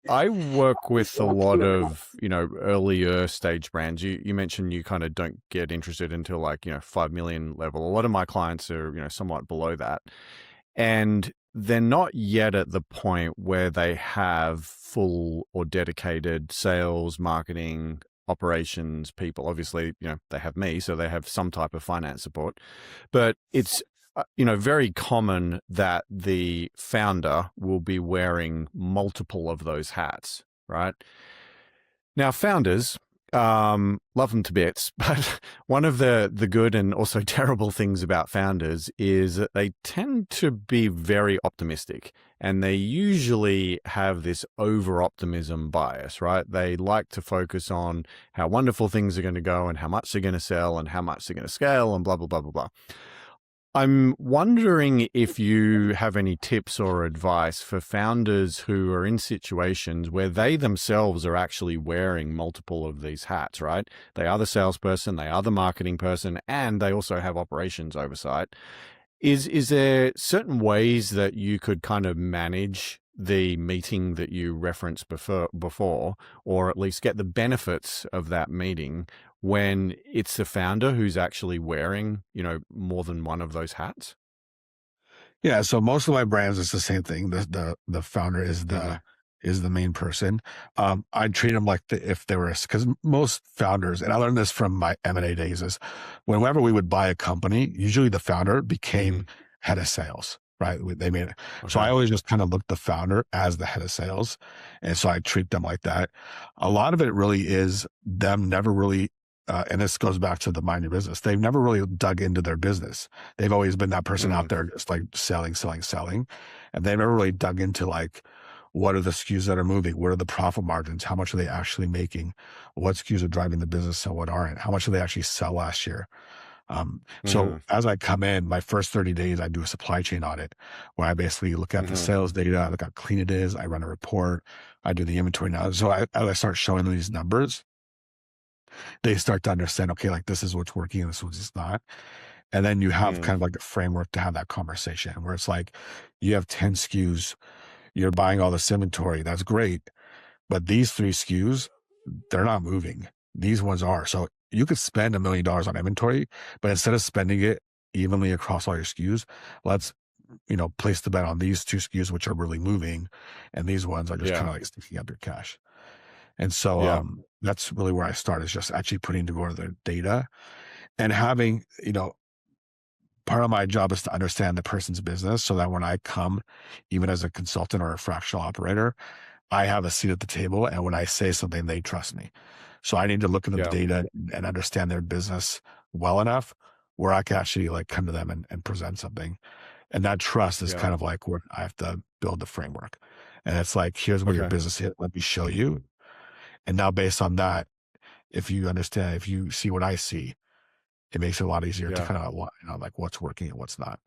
I work with a lot of, earlier stage brands. You mentioned you kind of don't get interested until like, 5 million level. A lot of my clients are, somewhat below that. And they're not yet at the point where they have full or dedicated sales, marketing, operations people. Obviously, they have me, so they have some type of finance support. But it's very common that the founder will be wearing multiple of those hats, right? Now, founders, love them to bits, but one of the good and also terrible things about founders is that they tend to be very optimistic, and they usually have this over optimism bias, right? They like to focus on how wonderful things are going to go and how much they're going to sell and how much they're going to scale and blah, blah, blah, blah, blah. I'm wondering if you have any tips or advice for founders who are in situations where they themselves are actually wearing multiple of these hats, right? They are the salesperson, they are the marketing person, and they also have operations oversight. Is there certain ways that you could kind of manage the meeting that you referenced before, or at least get the benefits of that meeting when it's the founder who's actually wearing, more than one of those hats? Yeah, so most of my brands, it's the same thing. The founder is Hmm. the main person. I treat them like if they were, because most founders, and I learned this from my M&A days, is whenever we would buy a company, usually the founder became Hmm. head of sales, right? They made it. So Okay. I always just kind of look the founder as the head of sales, and so I treat them like that. A lot of it really is them never really. And this goes back to the mind your business. They've never really dug into their business. They've always been that person Mm. out there just like selling, selling, selling. And they've never really dug into like, what are the SKUs that are moving? What are the profit margins? How much are they actually making? What SKUs are driving the business and what aren't? How much did they actually sell last year? So Hmm. as I come in, my first 30 days, I do a supply chain audit where I basically look at the Hmm. sales data, I look how clean it is, I run a report, I do the inventory now. So as I start showing them these numbers, they start to understand, okay, like this is what's working and this is not. And then you have Mm. kind of like a framework to have that conversation where it's like you have 10 SKUs, you're buying all this inventory. That's great. But these three SKUs, they're not moving. These ones are. So you could spend $1 million on inventory, but instead of spending it evenly across all your SKUs, let's, place the bet on these two SKUs, which are really moving. And these ones are just kind Yeah. of like sticking up your cash. And so Yeah. that's really where I start, is just actually putting together the data and having, part of my job is to understand the person's business so that when I come, even as a consultant or a fractional operator, I have a seat at the table. And when I say something, they trust me. So I need to look into the Yeah. data and understand their business well enough where I can actually like come to them and present something. And that trust is Yeah. kind of like where I have to build the framework. And it's like, here's where your Okay. business is. Let me show you. And now based on that, if you understand, if you see what I see, it makes it a lot easier to Yeah. kind of, like what's working and what's not.